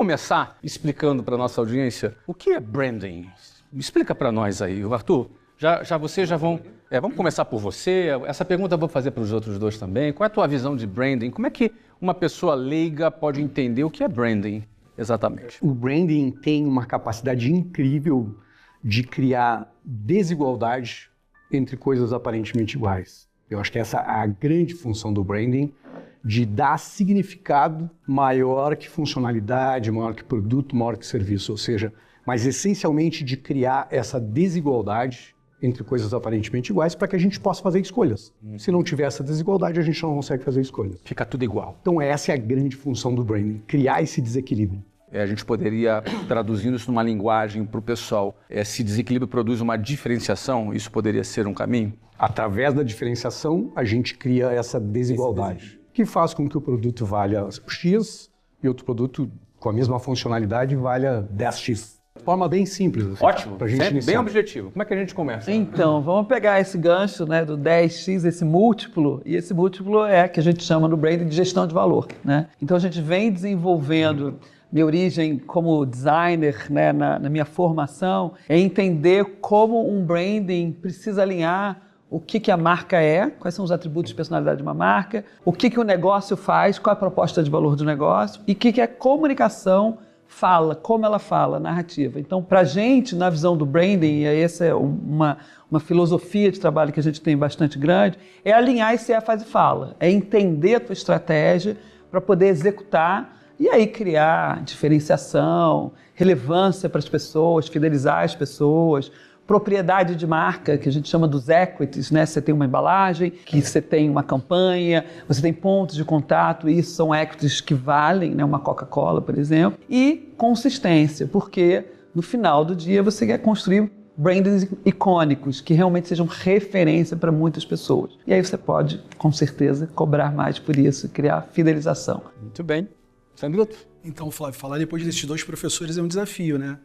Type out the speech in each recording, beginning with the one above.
começar explicando para a nossa audiência o que é branding? Explica para nós aí, Arthur. Vocês já vão... vamos começar por você. Essa pergunta eu vou fazer para os outros dois também. Qual é a tua visão de branding? Como é que uma pessoa leiga pode entender o que é branding exatamente? O branding tem uma capacidade incrível de criar desigualdade entre coisas aparentemente iguais. Eu acho que essa é a grande função do branding, de dar significado maior que funcionalidade, maior que produto, maior que serviço, ou seja, mas essencialmente de criar essa desigualdade entre coisas aparentemente iguais para que a gente possa fazer escolhas. Se não tiver essa desigualdade, a gente não consegue fazer escolhas. Fica tudo igual. Então essa é a grande função do branding, criar esse desequilíbrio. A gente poderia, traduzindo isso numa linguagem para o pessoal, se desequilíbrio produz uma diferenciação, isso poderia ser um caminho? Através da diferenciação, a gente cria essa desigualdade, que faz com que o produto valha X e outro produto com a mesma funcionalidade valha 10X. De forma bem simples. Assim, ótimo, pra gente iniciar. Bem objetivo. Como é que a gente começa? Então, vamos pegar esse gancho, né, do 10x, esse múltiplo, e esse múltiplo é que a gente chama no branding de gestão de valor, né? Então a gente vem desenvolvendo, minha origem como designer, né, na minha formação, é entender como um branding precisa alinhar o que a marca é, quais são os atributos de personalidade de uma marca, o que o negócio faz, qual é a proposta de valor do negócio e o que a comunicação fala, como ela fala, narrativa. Então, para a gente, na visão do branding, e essa é uma filosofia de trabalho que a gente tem bastante grande, é alinhar e ser a fase fala, é entender a tua estratégia para poder executar e aí criar diferenciação, relevância para as pessoas, fidelizar as pessoas, propriedade de marca, que a gente chama dos equities, né? Você tem uma embalagem, que você tem uma campanha, você tem pontos de contato, e isso são equities que valem, né? Uma Coca-Cola, por exemplo. E consistência, porque no final do dia você quer construir brands icônicos, que realmente sejam referência para muitas pessoas. E aí você pode, com certeza, cobrar mais por isso, criar fidelização. Muito bem. Sandrito? Então, Flávio, falar depois desses dois professores é um desafio, né?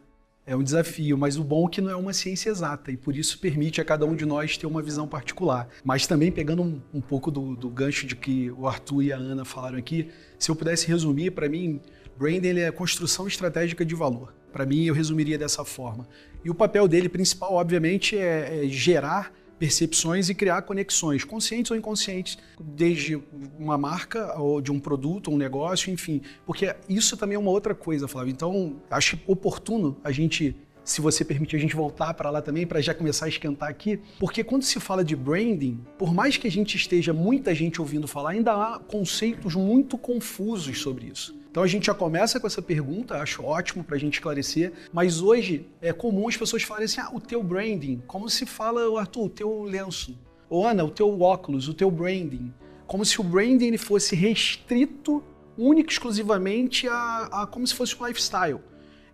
É um desafio, mas o bom é que não é uma ciência exata e por isso permite a cada um de nós ter uma visão particular. Mas também pegando um pouco do gancho de que o Arthur e a Ana falaram aqui, se eu pudesse resumir, para mim, branding ele é a construção estratégica de valor. Para mim, eu resumiria dessa forma. E o papel dele principal, obviamente, é gerar percepções e criar conexões, conscientes ou inconscientes, desde uma marca ou de um produto, um negócio, enfim. Porque isso também é uma outra coisa, Flávio. Então, acho oportuno a gente, se você permitir, a gente voltar para lá também, para já começar a esquentar aqui. Porque quando se fala de branding, por mais que a gente esteja muita gente ouvindo falar, ainda há conceitos muito confusos sobre isso. Então a gente já começa com essa pergunta, acho ótimo para a gente esclarecer, mas hoje é comum as pessoas falarem assim, o teu branding, como se fala, Arthur, o teu lenço, ou Ana, o teu óculos, o teu branding, como se o branding ele fosse restrito, único e exclusivamente a como se fosse um lifestyle.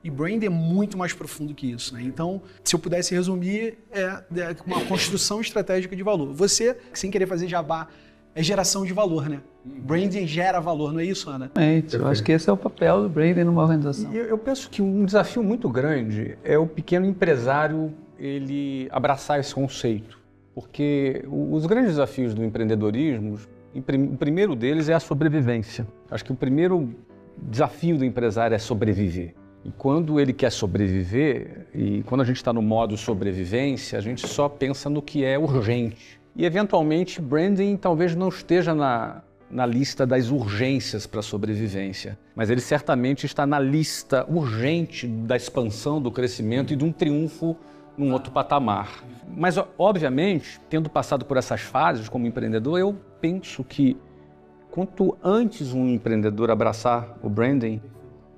E branding é muito mais profundo que isso, né? Então, se eu pudesse resumir, é uma construção estratégica de valor. Você, sem querer fazer jabá, é geração de valor, né? Branding gera valor, não é isso, Ana? Eu acho que esse é o papel do branding numa organização. Eu penso que um desafio muito grande é o pequeno empresário ele abraçar esse conceito. Porque os grandes desafios do empreendedorismo, o primeiro deles é a sobrevivência. Acho que o primeiro desafio do empresário é sobreviver. E quando ele quer sobreviver, e quando a gente está no modo sobrevivência, a gente só pensa no que é urgente. E, eventualmente, branding talvez não esteja na lista das urgências para a sobrevivência, mas ele certamente está na lista urgente da expansão, do crescimento e de um triunfo num outro patamar. Mas, obviamente, tendo passado por essas fases como empreendedor, eu penso que quanto antes um empreendedor abraçar o branding,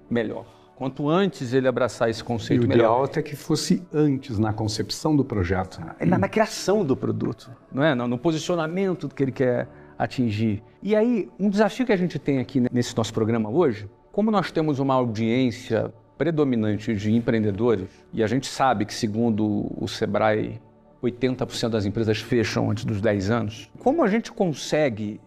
melhor. Quanto antes ele abraçar esse conceito, melhor. E o ideal até que fosse antes, na concepção do projeto. Na criação do produto, não é? No posicionamento que ele quer atingir. E aí, um desafio que a gente tem aqui nesse nosso programa hoje, como nós temos uma audiência predominante de empreendedores, e a gente sabe que, segundo o Sebrae, 80% das empresas fecham antes dos 10 anos, como a gente consegue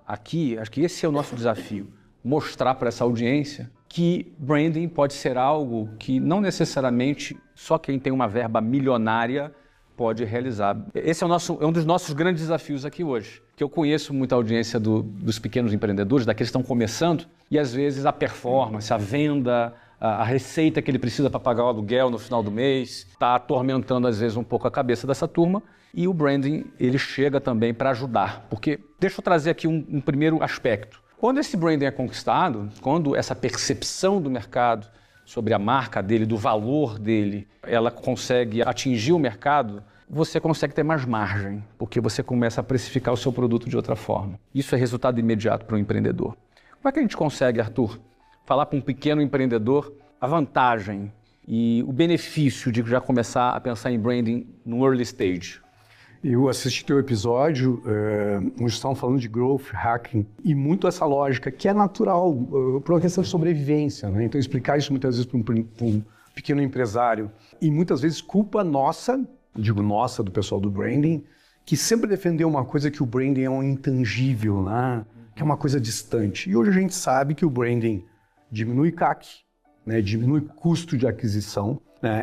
aqui, acho que esse é o nosso desafio, mostrar para essa audiência que branding pode ser algo que não necessariamente só quem tem uma verba milionária pode realizar. Esse é um dos nossos grandes desafios aqui hoje, que eu conheço muita audiência dos pequenos empreendedores, daqueles que estão começando, e às vezes a performance, a venda, a receita que ele precisa para pagar o aluguel no final do mês, está atormentando às vezes um pouco a cabeça dessa turma. E o branding, ele chega também para ajudar. Porque, deixa eu trazer aqui um primeiro aspecto. Quando esse branding é conquistado, quando essa percepção do mercado sobre a marca dele, do valor dele, ela consegue atingir o mercado, você consegue ter mais margem, porque você começa a precificar o seu produto de outra forma. Isso é resultado imediato para o empreendedor. Como é que a gente consegue, Arthur, falar para um pequeno empreendedor a vantagem e o benefício de já começar a pensar em branding no early stage? Eu assisti teu episódio, onde estavam falando de growth hacking, e muito essa lógica, que é natural, por uma questão de sobrevivência, né? Então, explicar isso muitas vezes para um pequeno empresário, e muitas vezes culpa nossa, digo nossa, do pessoal do branding, que sempre defendeu uma coisa que o branding é um intangível, né? Que é uma coisa distante. E hoje a gente sabe que o branding diminui CAC, né? Diminui custo de aquisição,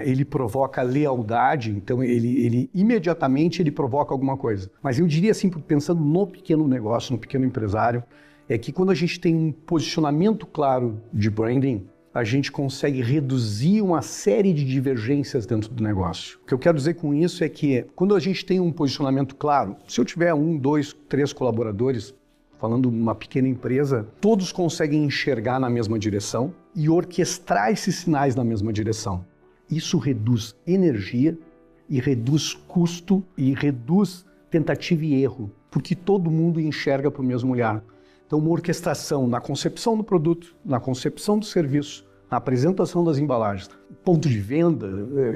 ele provoca lealdade, então ele imediatamente ele provoca alguma coisa. Mas eu diria assim, pensando no pequeno negócio, no pequeno empresário, é que quando a gente tem um posicionamento claro de branding, a gente consegue reduzir uma série de divergências dentro do negócio. O que eu quero dizer com isso é que quando a gente tem um posicionamento claro, se eu tiver 1, 2, 3 colaboradores, falando uma pequena empresa, todos conseguem enxergar na mesma direção e orquestrar esses sinais na mesma direção. Isso reduz energia e reduz custo e reduz tentativa e erro, porque todo mundo enxerga para o mesmo olhar. Então, uma orquestração na concepção do produto, na concepção do serviço, na apresentação das embalagens, ponto de venda,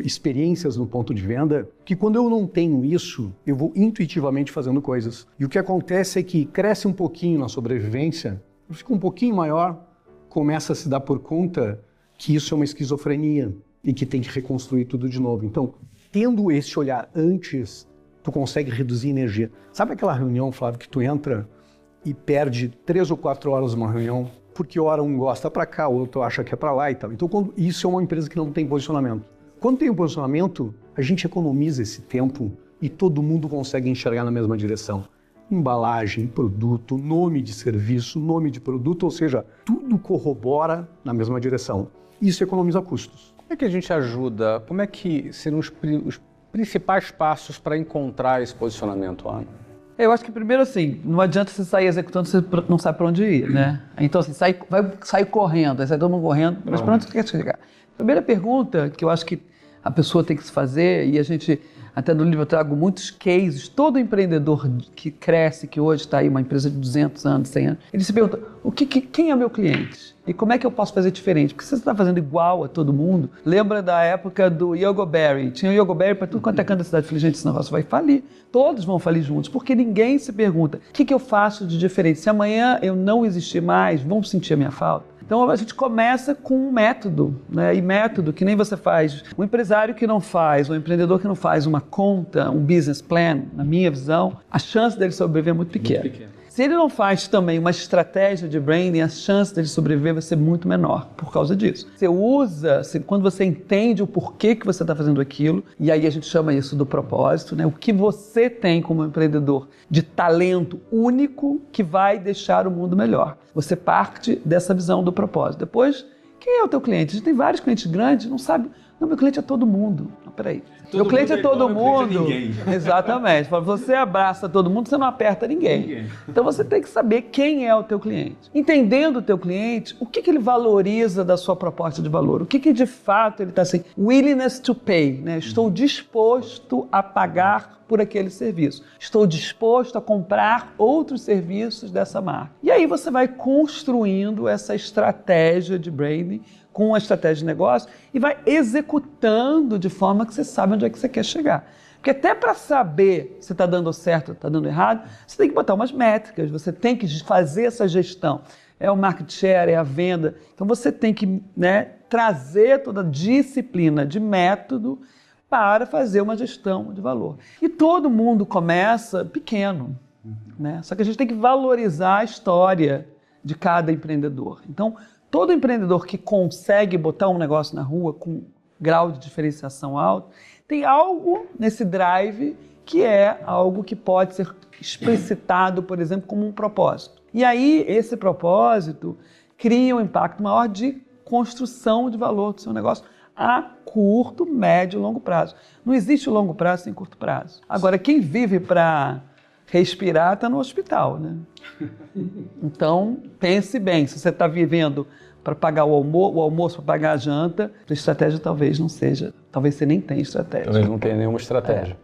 experiências no ponto de venda, que quando eu não tenho isso, eu vou intuitivamente fazendo coisas. E o que acontece é que cresce um pouquinho na sobrevivência, fica um pouquinho maior, começa a se dar por conta que isso é uma esquizofrenia e que tem que reconstruir tudo de novo. Então, tendo esse olhar antes, tu consegue reduzir energia. Sabe aquela reunião, Flávio, que tu entra e perde 3 ou 4 horas numa reunião, porque hora um gosta para cá, o outro acha que é para lá e tal. Então, isso é uma empresa que não tem posicionamento. Quando tem um posicionamento, a gente economiza esse tempo e todo mundo consegue enxergar na mesma direção. Embalagem, produto, nome de serviço, nome de produto, ou seja, tudo corrobora na mesma direção. Isso economiza custos. Como é que a gente ajuda? Como é que serão os principais passos para encontrar esse posicionamento, Ana? Eu acho que primeiro assim, não adianta você sair executando se você não sabe para onde ir, né? Então assim, vai sair correndo, aí sai todo mundo correndo, mas para onde você quer chegar? Primeira pergunta que eu acho que a pessoa tem que se fazer, e a gente, até no livro eu trago muitos cases, todo empreendedor que cresce, que hoje está aí uma empresa de 200 anos, 100 anos, ele se pergunta, quem é meu cliente? E como é que eu posso fazer diferente? Porque se você está fazendo igual a todo mundo, lembra da época do Yogo Berry, tinha o Yogo Berry para tudo quanto é canto da cidade. Eu falei, gente, esse negócio vai falir, todos vão falir juntos, porque ninguém se pergunta, o que eu faço de diferente? Se amanhã eu não existir mais, vão sentir a minha falta? Então a gente começa com um método, né? E método que nem você faz. Um empresário que não faz, um empreendedor que não faz uma conta, um business plan, na minha visão, a chance dele sobreviver é muito pequena. Se ele não faz também uma estratégia de branding, a chance dele sobreviver vai ser muito menor por causa disso. Você usa, quando você entende o porquê que você está fazendo aquilo, e aí a gente chama isso do propósito, né? O que você tem como empreendedor de talento único que vai deixar o mundo melhor. Você parte dessa visão do propósito. Depois, quem é o teu cliente? A gente tem vários clientes grandes, não sabe... Não, meu cliente é todo mundo. Não, peraí. Meu cliente é todo mundo. Exatamente. Você abraça todo mundo, você não aperta ninguém. Então você tem que saber quem é o teu cliente. Entendendo o teu cliente, o que ele valoriza da sua proposta de valor? O que de fato ele está assim? Willingness to pay, né? Estou disposto a pagar por aquele serviço. Estou disposto a comprar outros serviços dessa marca. E aí você vai construindo essa estratégia de branding com a estratégia de negócio e vai executando de forma que você sabe onde é que você quer chegar. Porque até para saber se está dando certo ou está dando errado, você tem que botar umas métricas, você tem que fazer essa gestão. É o market share, é a venda. Então você tem que, né, trazer toda a disciplina de método para fazer uma gestão de valor. E todo mundo começa pequeno, né? Só que a gente tem que valorizar a história de cada empreendedor. Então, todo empreendedor que consegue botar um negócio na rua com grau de diferenciação alto, tem algo nesse drive que é algo que pode ser explicitado, por exemplo, como um propósito. E aí, esse propósito cria um impacto maior de construção de valor do seu negócio a curto, médio e longo prazo. Não existe longo prazo sem curto prazo. Agora, quem vive para respirar está no hospital, né? Então, pense bem, se você está vivendo para pagar o almoço, para pagar a janta, a estratégia talvez não seja, talvez você nem tenha estratégia. Talvez não tenha nenhuma estratégia.